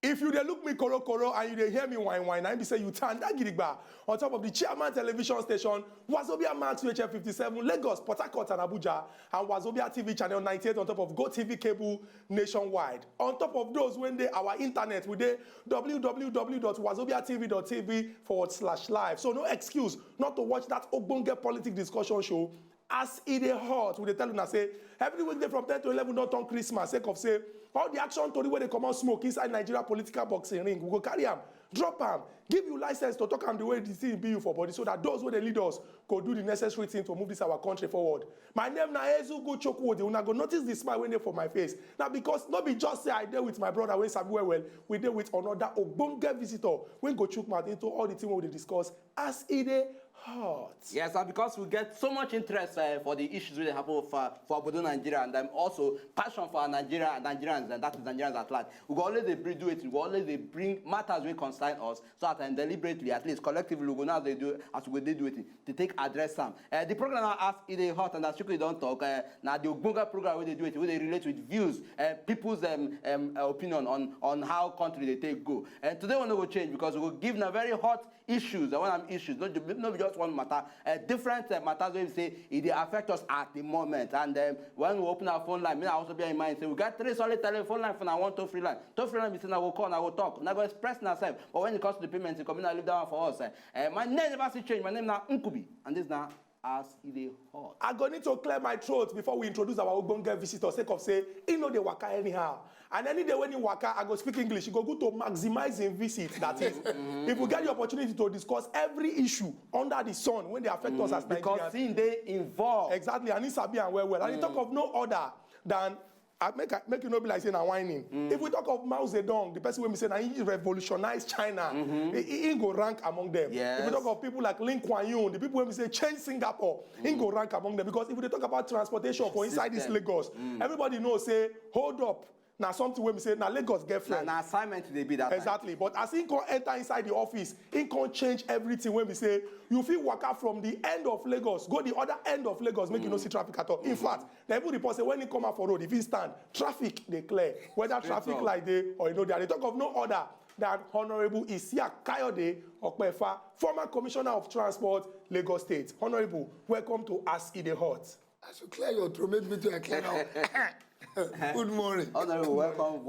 If you dey look me koro and you dey hear me whine, I be say you turn that gidigba on top of the Chairman television station, Wazobia Max UHF 57, Lagos, Port Harcourt and Abuja, and Wazobia TV channel 98 on top of GoTV cable nationwide. On top of those, when they our internet, we dey www.wazobiatv.tv/live. So no excuse not to watch that ogbonge politics discussion show. As it is hot, we dey tell you say every weekday from 10 to 11 don't turn Christmas. Sake of say all the action to the way they come out smoke inside Nigeria political boxing ring. We go carry them, drop them, give you license to talk them the way the thing be you for body, so that those where they lead us go do the necessary thing to move this our country forward. My name na Ezugo Chokwudi. Una go notice the smile when they for my face. Now because not be just say I deal with my brother when Sabi well, we deal with another ogbonge visitor. We go chook mouth into all the things we discuss as it is hot. Yes, and because we get so much interest for the issues that happen for Obodo Nigeria, and also passion for Nigeria and Nigerians, and that is Nigerians at large. We go always do it. We go always bring matters we concern us, so that deliberately, at least collectively, we go now they do as we do it to take address some. The program now asks it is hot, and as you don't talk. Now the Ogbonge program where they do it, where they relate with views, people's opinion on how country they take go. And today we're not going to change because we will give them very hot issues. The one issues, not just one matter, different matters where we say it affect us at the moment. And when we open our phone line, I also bear in mind, say we got 3 solid telephone line for now, 1 toll free line. Toll free line, we say I will call, I will talk, I will express myself. But when it comes to the payments, you come in and leave that one for us. My name never see change. My name now Nkubi, and this now as it is hot. I go need to clear my throat before we introduce our ogbonge visitor. Sake of say, he know they waka anyhow. And any day when he waka, I go speak English. You go to maximize his visit. That is, if we get the opportunity to discuss every issue under the sun when they affect us as Nigerians. Because seeing they involved. Exactly, and it's sabi and well. And he talk of no other than make you not be like saying whining. If we talk of Mao Zedong, the person when we say that he revolutionized China, he go rank among them. Yes. If we talk of people like Lin Kuan Yew, the people when we say change Singapore, he go rank among them. Because if we talk about transportation for inside this Lagos, everybody knows say hold up. Now something when we say now Lagos get friend. Now assignment they be that. Exactly. But as he can enter inside the office, he can change everything when we say you feel work out from the end of Lagos, go the other end of Lagos, make you no see traffic at all. In fact, the people report say when he come out for road, if he stand, traffic they clear. Whether traffic like they or you know they talk of no other than Honorable Isiah Kayode Okpefa, former Commissioner of Transport, Lagos State. Honorable, welcome to Ask It Hot. I should clear your throat, make me to clear now. Good morning. Honorable, welcome.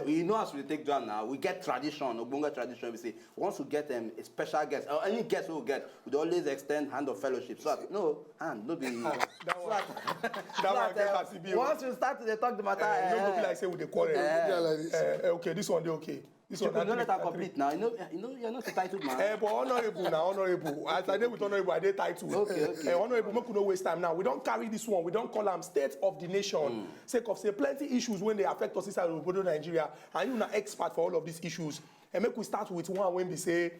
You know, as we take down now, we get tradition, Ogbonge tradition. We say once we get a special guest, or any guest we get, we always extend hand of fellowship. So that, no hand, no be. Once we start to talk the matter, no be like say with the quarrel. Okay, this one they okay. You don't let her complete now. You know, you're not a titled man. But honorable now, honorable. As I did with honorable, I did title. Okay. Honorable, we could not waste time now. We don't carry this one. We don't call them state of the nation. Sake of say plenty issues when they affect us inside of Nigeria. And you're an expert for all of these issues. And make we start with one when they say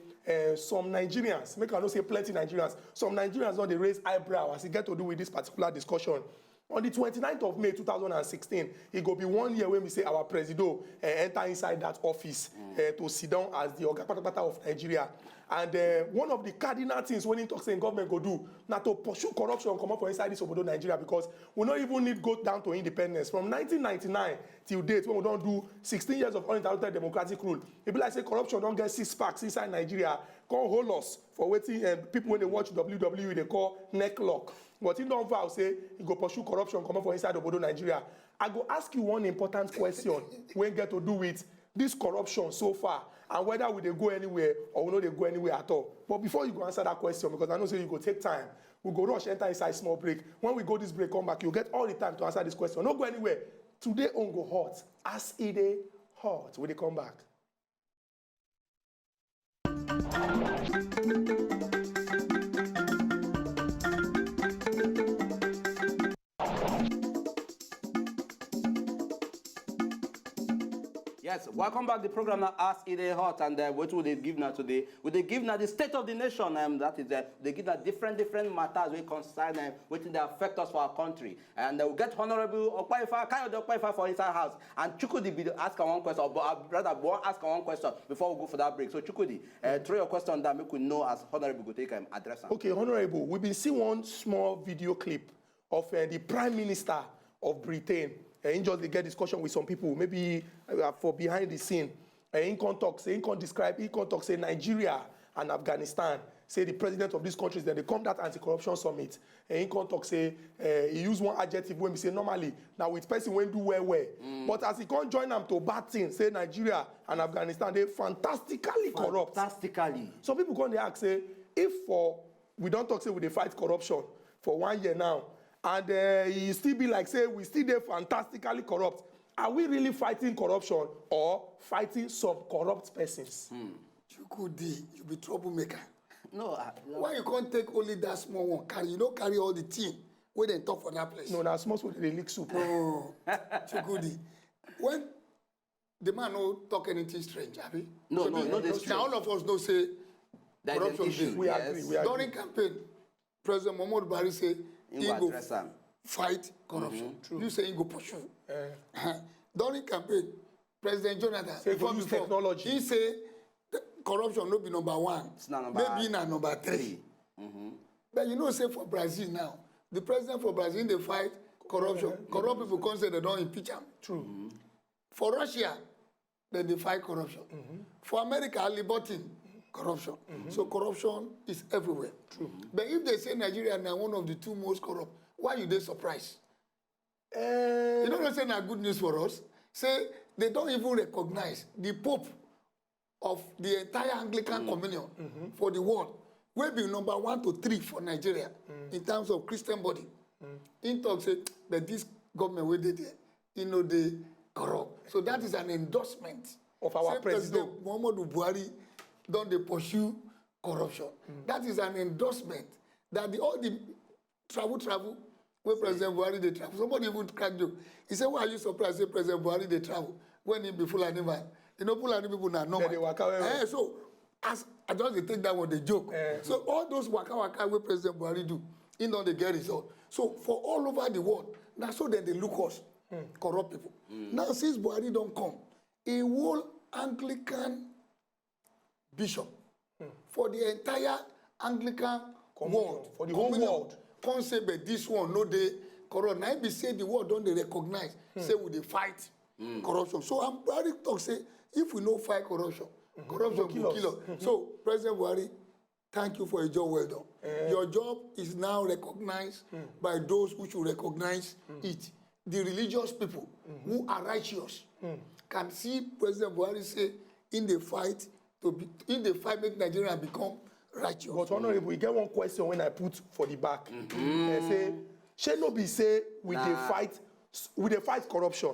some Nigerians, make I not say plenty Nigerians, some Nigerians don't they raise eyebrow as it get to do with this particular discussion. On the 29th of May 2016, it will be 1 year when we say our president enter inside that office to sit down as the Oga Patapata of Nigeria. And one of the cardinal things when he talks in government go do, not to pursue corruption come up from inside this Obodo Nigeria, because we don't even need go down to independence. From 1999 till date, when we don't do 16 years of uninterrupted democratic rule, it be like say corruption don't get 6 packs inside Nigeria, call hold us for waiting, and people when they watch WWE, they call neck lock. But he don't vow say he go pursue corruption come up from inside Obodo Nigeria. I go ask you one important question when get to do with this corruption so far, and whether we they go anywhere or we know they go anywhere at all. But before you go answer that question, because I know say you go take time, we go rush enter inside small break. When we go this break, come back, you get all the time to answer this question. Don't go anywhere. Today on go hot. As it is hot. When they come back. Yes, welcome back. The program now Ask Ide Hot, and what will they give now today? Will they give now the state of the nation? That is, they give now different matters we concern and what they affect us for our country. And we'll get Honorable Okpaifa, Kayode Okpaifa for Inside House, and Chukudi be ask one question, or rather, ask one question before we go for that break. So Chukudi, throw your question that make we know as Honorable go take address. Okay, Honorable, we've been seeing one small video clip of the Prime Minister of Britain. In just they get discussion with some people, maybe for behind the scene. In can talk, say, in can describe, in can talk, say Nigeria and Afghanistan. Say the president of these countries, then they come that anti-corruption summit. In can talk, say, he use one adjective when we say normally, now with person when do well. But as he can't join them to bad things, say Nigeria and Afghanistan, they fantastically corrupt. Fantastically. So people come they ask, say, if we don't talk, say, we they fight corruption for 1 year now, and he still be like, say, we still there fantastically corrupt. Are we really fighting corruption or fighting some corrupt persons? Chukudi, you be troublemaker. No, Why you can't take only that small one? Carry, you don't carry all the team. Where they talk for that place. No, that's most of the leak soup. No, Chukudi. When the man no talk anything strange, have you? No, this is now all of us know say That is an corruption issue. dey. We agree, we agree. During campaign, President Muhammadu Buhari say he go go address am. fight corruption. You say he go pursue. During campaign, President Jonathan Say go use technology. he say corruption no be number one. It's not number maybe na number three. But you know, say for Brazil now, the president for Brazil they fight corruption. Corrupt people come say they don't impeach him. True. For Russia, then they fight corruption. For America, Libertin, corruption. So corruption is everywhere. True. But if they say Nigeria now one of the two most corrupt, why you they surprised? You don't say that good news for us. Say they don't even recognize the Pope of the entire Anglican Communion for the world. Will be number 1 to 3 for Nigeria in terms of Christian body. In talk say that this government will they they corrupt. So that is an endorsement Of our say president. Muhammadu Buhari don't they pursue corruption. That is an endorsement that all the travel when President Buhari they travel. Somebody even cracked joke. He said, why are you surprised? Say President Buhari they travel when he be Fulani man. You know Fulani people now normal. they waka well. So as I just they take that one they joke. So all those waka where President Buhari do, he don't they get result. So for all over the world, now so that they look us corrupt people. Now since Buhari don't come, a whole Anglican bishop for the entire Anglican world, for the whole world. Can't say, but this one no they corrupt. Now be say the world don't they recognize. Say we they fight corruption. So I'm Buhari talk say if we no fight corruption, corruption will kill us. So President Buhari, thank you for a job well done. Your job is now recognized by those who should recognize it. The religious people who are righteous can see President Buhari say in the fight make Nigeria become righteous. But Honorable, we get one question when I put for the back. Say, shall not be say we dey fight corruption.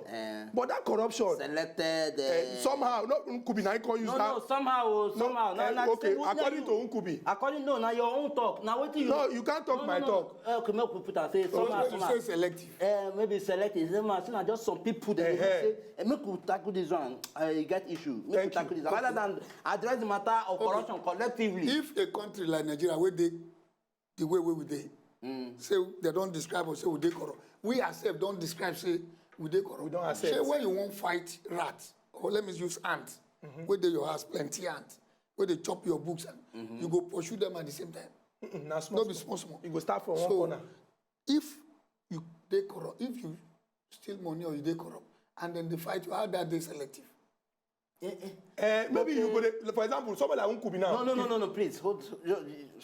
But that corruption Selected. somehow not Nkubi now can use that. No, somehow. No, okay, according to Nkubi. According now your own talk. Now what you? No, you can't talk my talk. Okay, make we put and say somehow. When you say selective. Maybe selective. Somehow just some people that say, make we tackle this one. I get issue. Make we tackle this one. Rather than address the matter of corruption collectively. If a country like Nigeria where they the way we dey say they don't describe us say we dey corrupt. We ourselves don't describe say we dey corrupt. We don't accept. Say when you won't fight rat or let me use ant, where they your house plenty ant, where they chop your books and you go pursue them at the same time. Not be small. You go start from one corner. If you dey corrupt, if you steal money or you dey corrupt, and then they fight you, how that they selective? Maybe you go there, for example, somebody like Nkubi now. No, please hold.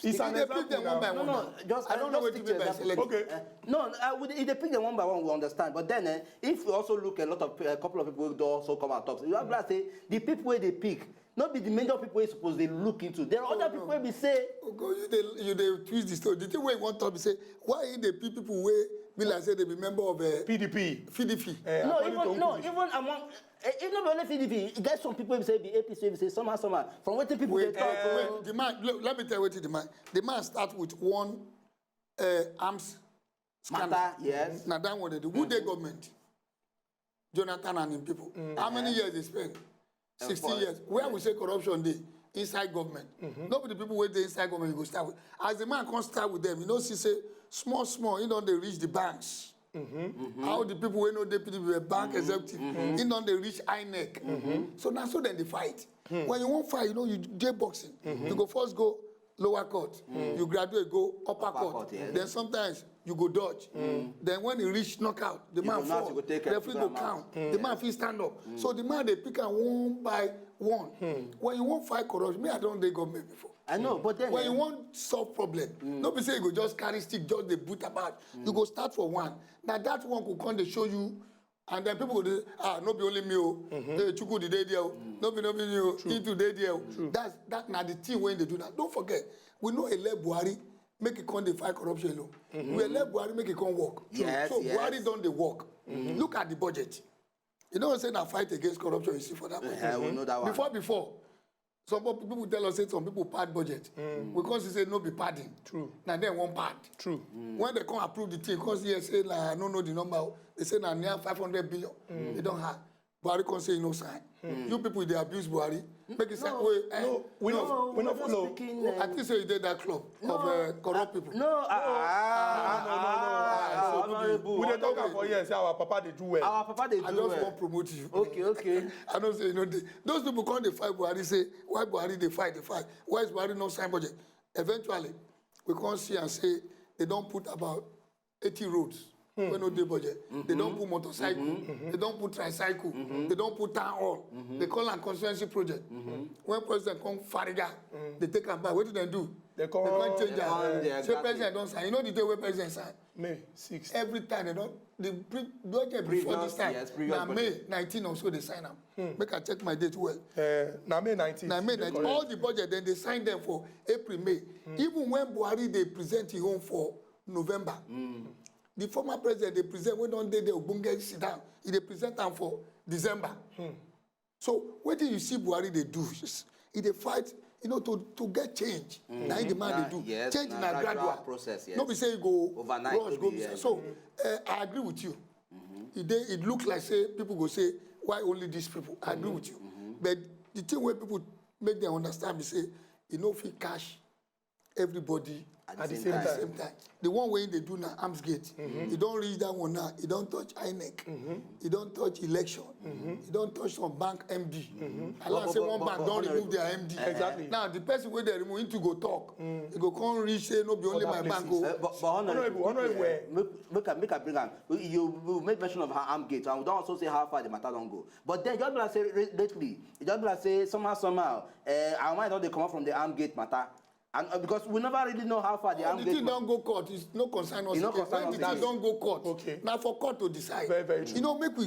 It's an They pick example them one by now. one. No, just I don't know what stick you mean to by example. selective. Okay. No, if they pick them one by one, we understand. But then, if we also look at a couple of people do also come and talk. So you have to say the people where they pick, not be the major people we suppose they look into. There are other people where we say. Okay, you they twist the story. The thing where you want to say why they pick people where be like say they be member of PDP. PDP. Even among. Even only PDP, you get some people who say the APC, we say somehow. From what people they talk. Wait, the man. Let me tell you what the man. The man start with one arms scandal. Matter, yes. Now that one they do. Who they government? Jonathan and him people. How many years they spend? 16 years. Where we say corruption dey? Inside government. No be the people wey dey inside government you go start with. As the man come start with them, you know, see say small, he don't they reach the banks. How the people wey know deputy were bank executive, he don't they reach INEC. So now so then they fight. When you won't fight, you know, you dey boxing. You go first go lower court. You graduate, go upper court. Yes. Then sometimes you go dodge. Then when you reach knockout, the man fall. The referee go count. The man fit stand up. So the man they pick am one by one. When you won't fight corruption, me I don't dey government before. I know, but then When you want solve problem, no be say you go just carry stick, just the boot about. You go start for one. Now that one could come, they show you, and then people go, no be only me, Chuku the day there, no be me, into day there. That's now the thing when they do that. Don't forget, we know Ele Buhari make it come dey fight corruption alone. We Ele Buhari make it come work. Yes, so yes. Buhari don't they work. Look at the budget. You know what I'm saying? I fight against corruption. You see for that. Yeah, we know that one. Before. Some people tell us say some people pad budget. Because they say no be padding. True. Now then one pad. True. When they come approve the thing, because they say like, I don't know the number. They say now near 500 billion. They don't have. Buhari can say no sign. You people they abuse Buhari. Make it say we not follow. I think say you did that club of corrupt people. No, We dey talk am for years. Say our papa dey do well. our papa they do I just well. want promote you. Okay. I don't say, you know, those people come, they fight Buhari, say, why Buhari they fight? Why is Buhari not sign budget? Eventually, we come see and say, they don't put about 80 roads when no day budget. They don't put motorcycle, they don't put tricycle, they don't put town hall. They call it constituency project. When president come Fariga, they take them back. What do they do? They come change on that. there, Say president don't sign. You know the day where president sign? May 6. Every time they don't, the budget before this time, yes, previous now budget. May 19 or so they sign them. Make I check my date well. Na May 19th. Now May 19, all the budget, then they sign them for April, May. Even when Buhari, they present his own for November. The former president, they present, when don't they Ogbonge sit down, they present them for December. So what do you see Buhari, they do? They fight, you know, to get change. Now the man they do. Yes, change in a gradual process, yes. No be say you go Overnight, rush, maybe, yeah. So I agree with you. It look like say people go say, why only these people? I agree with you. But the thing where people make them understand, they say, you know, if you cash everybody At the at same the time. same time. The one way they do now, arms gate. You don't reach that one now. You don't touch INEC. You don't touch election. You don't touch some bank MD. Allah say one bank don't remove their MD. Exactly. Now the person where they remove him to go talk. He go come reach say no be only Other my bank places. go. But honorable, Honorable, make I bring am. You make mention of her arm gate, and we don't also say how far the matter don't go. But then just be like say lately, it just be like say somehow, our mind don't they come out from the arm gate matter. And because we never really know how far the arm The gate. thing don't go court. It's no concern us. It's no again. concern When us the thing again. don't go court. Okay. Now for court to decide. Very, very true. You know, make we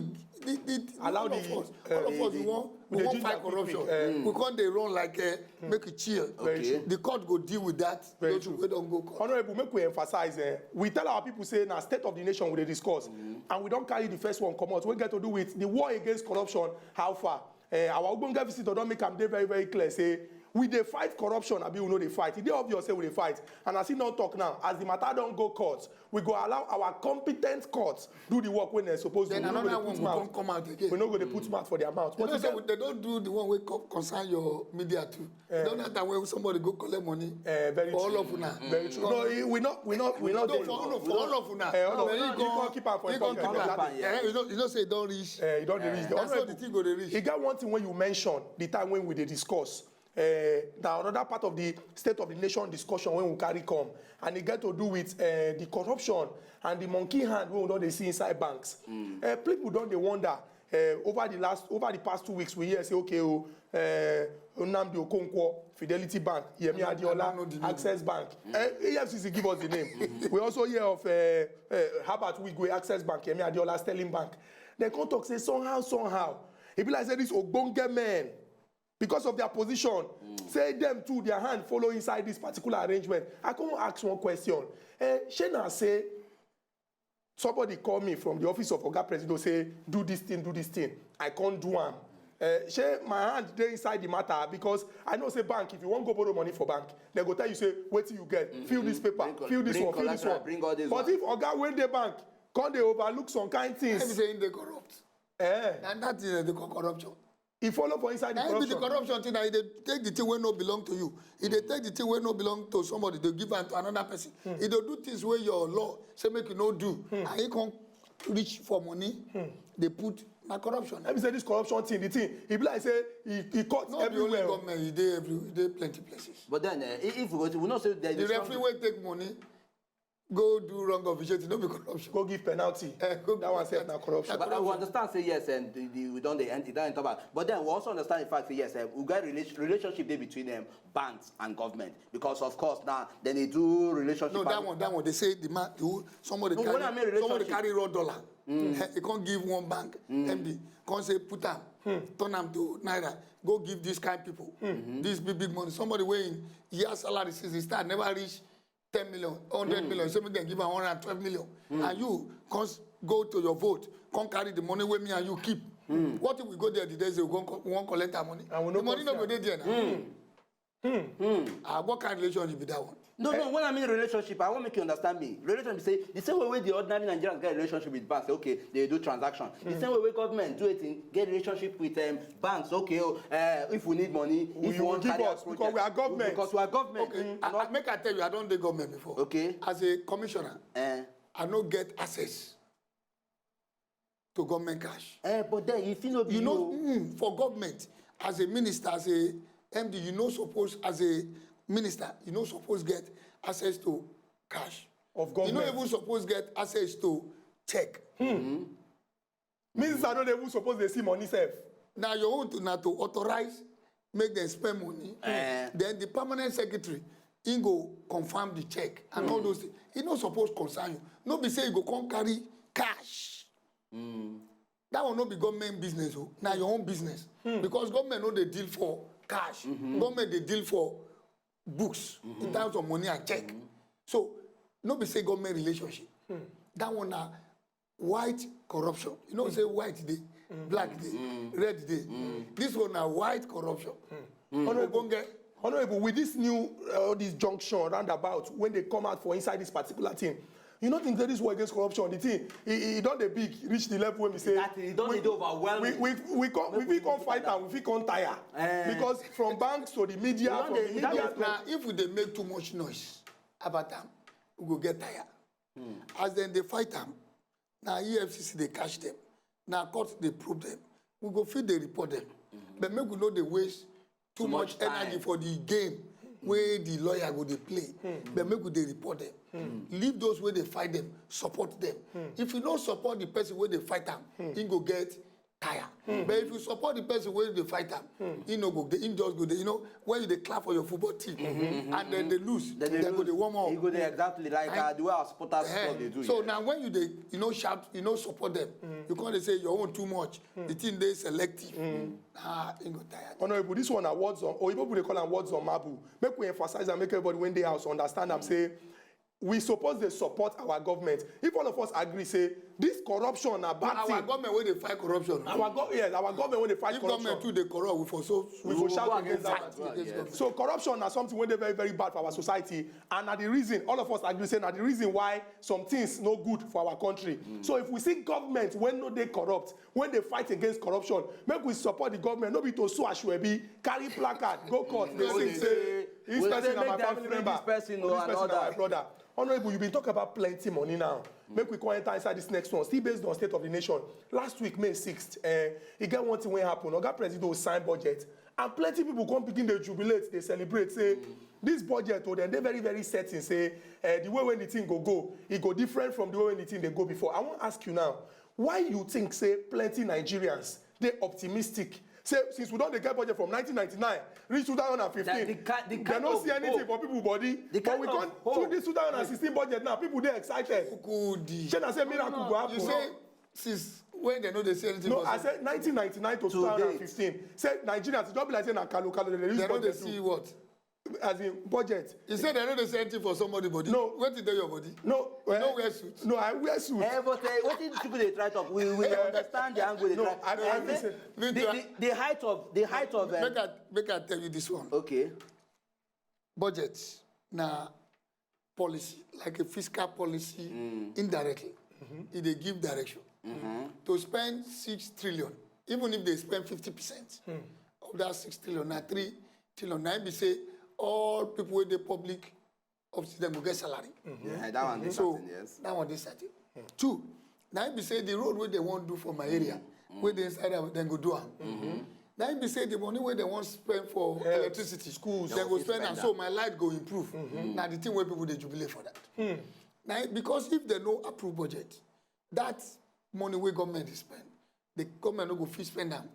Allow all of the, us. All of us we want ginger fight quick, corruption. We can't they run like make it chill. Very Okay. true. The court go deal with that. Very Those true. who don't go court. Honorable, make we emphasize, we tell our people say now state of the nation we dey discuss, and we don't carry the first one come out. We get to do with the war against corruption. How far? Our Ogbonge visitor don't make am dey very very clear. Say we dey fight corruption, abi we no dey fight. E dey obvious say we dey fight, and as he don't talk now, as the matter don't go court, we go allow our competent courts do the work when they're supposed to. Then We no go another dey one put will mouth. come out again. We no go dey put mouth for their mouth. You But know, you so get- they don't do the one wey concern your media too. Don't have that way somebody go collect money very for true. all of una. Very true. No, we not. No, dey- for all of una. all of Then una. you You can't keep am for you your can't pocket. keep am. Exactly. Eh, you know say don't reach. You don't dey reach. The That's how honourable- the thing go dey reach. E get one thing when you mention the time when we dey discuss. Now another part of the state of the nation discussion when we carry come, and e get to do with the corruption and the monkey hand wey we don dey see inside banks. People don dey wonder over the past 2 weeks we hear say okay Nnamdi Okonkwo, Fidelity Bank, Yemi I don't know Adiola, the name. Access Bank. EFCC give us the name. We also hear of Herbert Wigwe, Access Bank, Yemi Adiola, Sterling Bank. They come talk say somehow. E be like say this Ogbonge men, because of their position, say them too, their hand follow inside this particular arrangement. I come ask one question. Shey say somebody call me from the office of Oga President say do this thing. I can't do am. Shey my hand dey inside the matter because I know say bank if you wan go borrow money for bank they go tell you say wetin you get fill this paper fill this one fill this one bring all this but one. if Oga wey dey bank come dey overlook some kind Let me things say they corrupt. And that is the corruption. He follow for inside the And corruption. the corruption thing, that they take the thing where no belong to you. If they take the thing where no belong to somebody, they give it to another person. If they do things where your law say make you no do, and you can't reach for money, they put na corruption. Let me say this corruption thing, the thing, he be like say he cut Not the only everywhere. government, he dey plenty places. But then, if we go to, we not say there The is referee will take money, go do wrong officiating, no be corruption. Go give penalty. Go That one said na corruption. But we understand, say yes, and we don't enter about. But then we also understand the fact, say yes, we got relationship there between banks and government, because of course now then they do relationship. No, that one they say the man, somebody No, when I mean carry raw dollar. He can't give one bank MD. Can't say put them, turn them to naira. Go give these kind of people this big money. Somebody weighing year salary since he start never reach 10 million, 100 million. Somebody can give him 112 million, and you can't go to your vote. Can't carry the money with me and you keep. What if we go there the days they won't collect our money? And we The no money no go confirm. there now. What kind of relationship be that one? No, when I mean relationship, I want to make you understand me. Relationship, say, the same way the ordinary Nigerians get relationship with banks, okay, they do transaction. The same way government do it in get relationship with banks, okay, if we need money, if You we want give carry out us, because project. we are government. Because we are government. Okay, I make I tell you, I don't do government before. Okay. As a commissioner, I don't get access to government cash. But then, if you know, You know, for government, as a minister, as a MD, you know, suppose as a minister, you know, suppose get access to cash. Of You government. know, even suppose get access to check. Means I don't even suppose they see money safe. Now your own to now to authorize, make them spend money. Then the permanent secretary, he go confirm the check and all those things. He not supposed concern you. No be say you go come carry cash. That will not be government business. Oh. Now your own business. Because government no they deal for cash. Government they deal for books in terms of money and check. So no be say government relationship. That one na white corruption. You know say white day, black day, red day. This one na white corruption. Honorable, with this new this junction roundabout, when they come out for inside this particular thing, you don't think that this war against corruption, the thing, it don't the big, reach the level when we say Exactly, it don't need overwhelming. we can't fight and we can't tire. Because from banks to the media, don't from they- the you don't media they- Now, if we dey make too much noise about them, we go get tired. As then they fight them, now EFCC they catch them, now court they probe them. We go feel they report them. But make we know they waste too much much time. energy for the game where the lawyer go they play. But make we they report them. Leave those where they fight them, support them. If you don't support the person where they fight them, he go get tired. But if you support the person where they fight them, he no go, he just go there. You know, when you they clap for your football team and then they lose, Then they go they warm up. You go there exactly like the way our supporters club they do. So yeah. now when you they, you know, shout, you know, support them, you can't say your own too much. The thing they selective. You go tired. Honorable, this one are words on, or people they call them words on Mabu. Make we emphasize and make everybody when they house understand them say, we suppose they support our government. If all of us agree, say, this corruption a bad Our thing. government where they fight corruption. Our government when they fight If corruption. government too they corrupt, we for so We will go shout go against against that. that as well, Against yes. government. So corruption is something when they very, very bad for our society. And the reason, all of us agree saying, the reason why some things no good for our country. So if we see government when no they corrupt, when they fight against corruption, make we support the government, no be to sue Ashwebi, carry placard, go court, they We say, say, this we person say na my make them family free member, this person, or or this person na another. my brother. Honorable, you've been talking about plenty money now. Make we come enter inside this next one. Still based on state of the nation. Last week, May 6th, he get one thing when happen. Oga President will sign budget. And plenty people come begin they jubilate, they celebrate, say, this budget, oh, then they very, very certain, say, the way when the thing go, it go different from the way when the thing they go before. I want to ask you now, why you think, say, plenty Nigerians, they optimistic? Say, since we don't get budget from 1999, reach 2015, The they kind don't of see anything hope. for people body. The But kind we of can't hope. through this 2016 budget now, people they excited. Kudi. Shey na say miracle go happen. You say since when they know they say anything No, for I said 1999 to 2015. Say Nigerians, it don't be like saying na kalo they use they know they budget see too. what? As in budget. You say they know they say anything for somebody body. No. Where did they your body? No, You don't wear suit. No, I wear suit. But what did people they try to? We understand the angle they No, try. I listen. The height of Make I tell you this one. okay. Budget na policy, like a fiscal policy indirectly. It they give direction. to spend 6 trillion, even if they spend 50% of that 6 trillion, now 3 trillion, now be say all people with the public office them will get salary. Yeah, that one is So certain, yes. that one is certain. Two, now be say the road where they want to do for my area, where they inside them go do am. Now be say the money where they want to spend for electricity, schools, they go spend and so my light go improve. Now the thing where people they jubilate for that. Now because if they no approve budget, that money where government is spend, the government no go fit spend them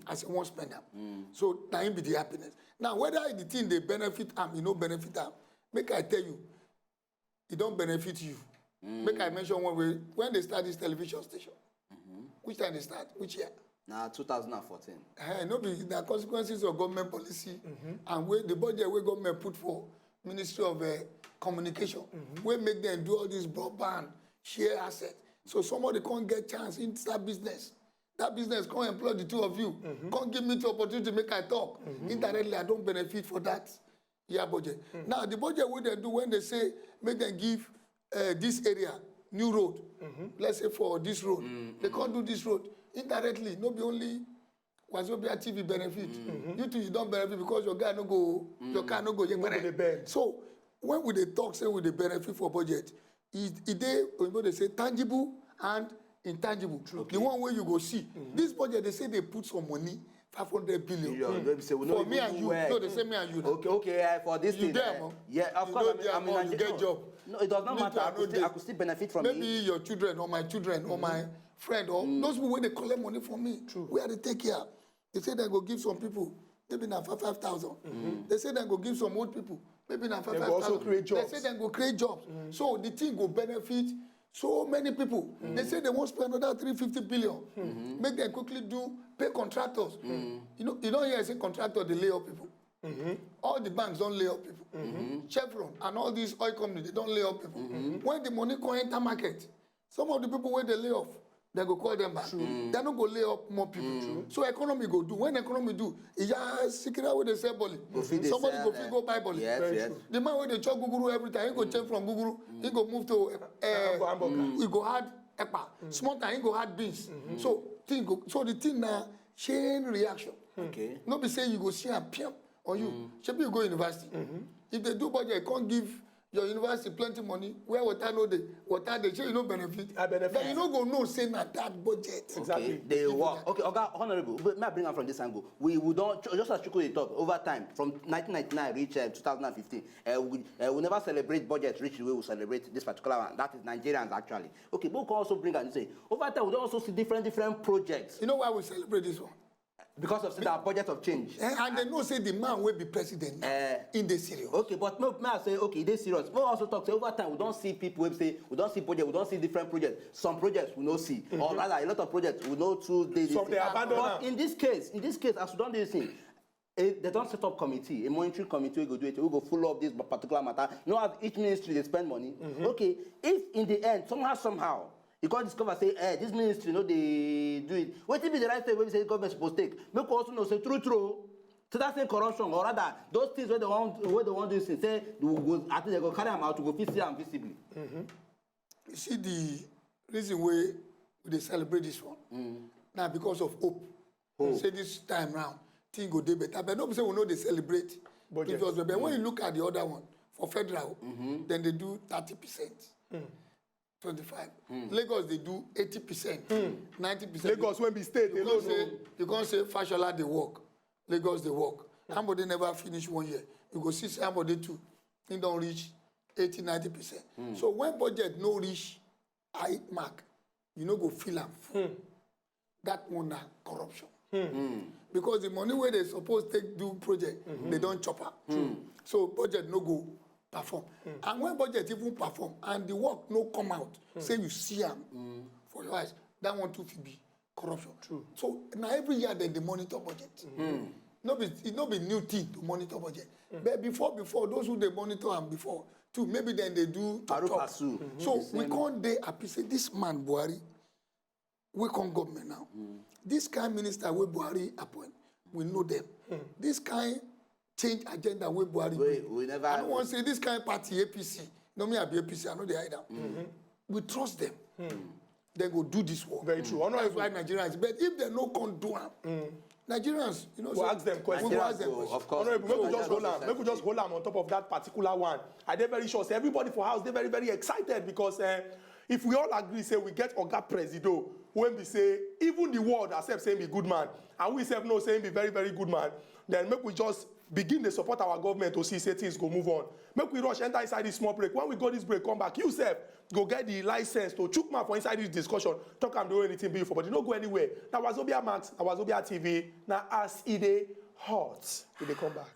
as they want spend them. So now be the happiness. Now whether the thing they benefit them, you know benefit them, make I tell you, it don't benefit you. Make I mention one way when they start this television station. Which time they start? Which year? Now 2014. No be the consequences of government policy and where the budget where government put for Ministry of Communication, where make them do all this broadband, share asset. So somebody can't get chance into that business. That business can't employ the two of you. Can't give me the opportunity to make I talk. Indirectly, I don't benefit for that year budget. Now the budget what they do when they say make them give this area new road. Let's say for this road, they can't do this road. Indirectly, not be only Wazobia TV benefit. You too, you don't benefit because your guy no go, your car no go. So when we they talk, say we they benefit for budget, they say tangible and intangible. Okay. The one where you go see this budget, they say they put some money. 500 billion. For me and you, no, they say me and you. Okay, for this you thing. Yeah, of course, you get job. No, it does not matter. I could still benefit from it. Maybe your children or my children or my friend or those people when they collect money from me. Where they take care. They say they go give some people, maybe now 5,000. They say they go give some old people, maybe now 5,000. They also create jobs. They say they go create jobs. So the thing go benefit so many people. They say they won't spend another 350 billion. Make them quickly pay contractors. You know, you don't hear say contractors they lay off people. All the banks don't lay off people. Chevron and all these oil companies they don't lay off people. When the money come enter market, some of the people where they lay off, they go call them back. They don't go lay off more people. So economy go do. When economy do, it's just secret where they sell bully. Somebody go fit go buy bully. Yes. The man where they chop guguru every time, he go change from guguru, he go move to he go add epa. Small time he go add beans. So the thing now chain reaction. Okay. No be say you go see and piam on you. Should you go university. If they do budget, you can't give your university plenty money. Where water no dey, water dey shey you no benefit. Then you no go know say na that budget. Exactly. Okay, they work. Okay, Oga Honorable, but may I bring am from this angle? We don't just as Chukwudi dey talk over time from 1999 reach 2015. We never celebrate budget reach the way we celebrate this particular one. That is Nigerians actually. Okay, but we can also bring and say over time we don't also see different projects. You know why we celebrate this one? Because of our budget of change. And they know say the man will be president in the serious. Okay, but may I say, okay, they serious. But also talk, say over time, we don't see people who say, we don't see projects, we don't see different projects. Some projects we don't see. Or rather, a lot of projects we know through this. Some they abandon. But in this case, as we don't do this thing, they don't set up committee, a monitoring committee will go do it, we go follow up this particular matter. You know how each ministry they spend money. Okay, if in the end, somehow, you can't discover, say, this ministry, they do it. What if the right step where we say government supposed to take? Make also know, say, true. So that's a corruption, or rather, those things where they want to do, say, I think they go carry them out to go physically and visibly. You see the reason why they celebrate this one? Now because of hope. Say this time round, things go day better. But nobody say we know they celebrate. But when you look at the other one, for federal, then they do 30%. 25. Lagos they do 80%, 90%. Lagos when be state, you can't say Fashola they work. Lagos they work. Somebody never finish 1 year. You go see somebody too. He don't reach 80-90%. So when budget no reach high mark, you know go feel am. That one na corruption. Because the money where they supposed to do project, they don't chop up. So budget no go perform. And when budget even perform and the work no come out, say you see them for your eyes, that one too be corruption. So now every year then they monitor budget. It no be new thing to monitor budget. But before those who they monitor and before too, maybe then they do talk. So we can't dey happy say this man Buhari, we come government now. This kind minister where Buhari appoint, we know them. This kind change agenda where Buhari we never. I don't want to say this kind of party APC. No me I be APC, I know they hide them. We trust them. they go do this work. Very true. That's why Nigerians. But if they no can do it, Nigerians, you know, we'll ask them questions. We'll ask them questions. Of course. Honorable, make we just hold on. Make we just hold on top of that particular one. I dey very sure. Say everybody for house, they very, very excited because if we all agree, say we get Oga Presido, when we say even the world accept saying be good man, and we say no saying be very, very good man, then make we just begin to support our government to see say things go move on. Make we rush enter inside this small break. When we go this break, come back. You sef go get the license to chook mouth for inside this discussion. Talk am do anything before, but you don't go anywhere. Now Wazobia Max, now Wazobia TV. Now as it dey hot, we dey come back.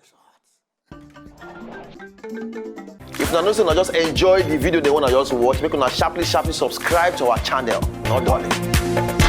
If na no say na just enjoy the video they wanna just watch, make una sharply subscribe to our channel. Not darling.